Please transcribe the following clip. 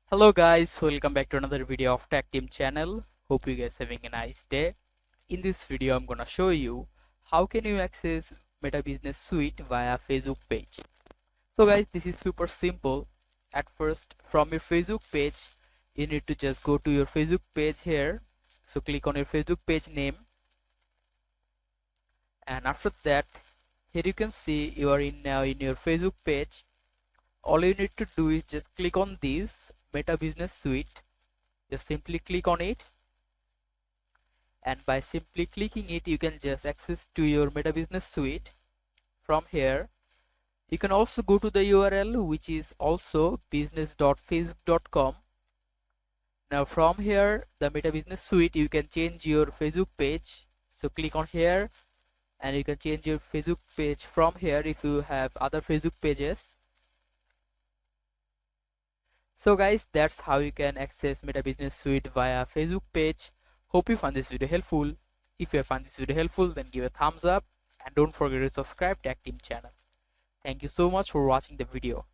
Hello guys, welcome back to another video of Tactim channel. Hope you guys having a nice day. In this video I'm gonna show you how can you access Meta Business Suite via Facebook page. So guys, this is super simple. At first, from your Facebook page you need to just go to your Facebook page here. So click on your Facebook page name, and after that here you can see you are now in your Facebook page. All you need to do is just click on this Meta Business Suite. Just simply click on it, and by simply clicking it you can just access to your Meta Business Suite. From here you can also go to the URL, which is also business.facebook.com. Now from here, the Meta Business Suite, you can change your Facebook page. So click on here and you can change your Facebook page from here if you have other Facebook pages. So guys, that's how you can access Meta Business Suite via Facebook page. Hope you found this video helpful. If you have found this video helpful, then give a thumbs up and don't forget to subscribe to Tactim channel. Thank you so much for watching the video.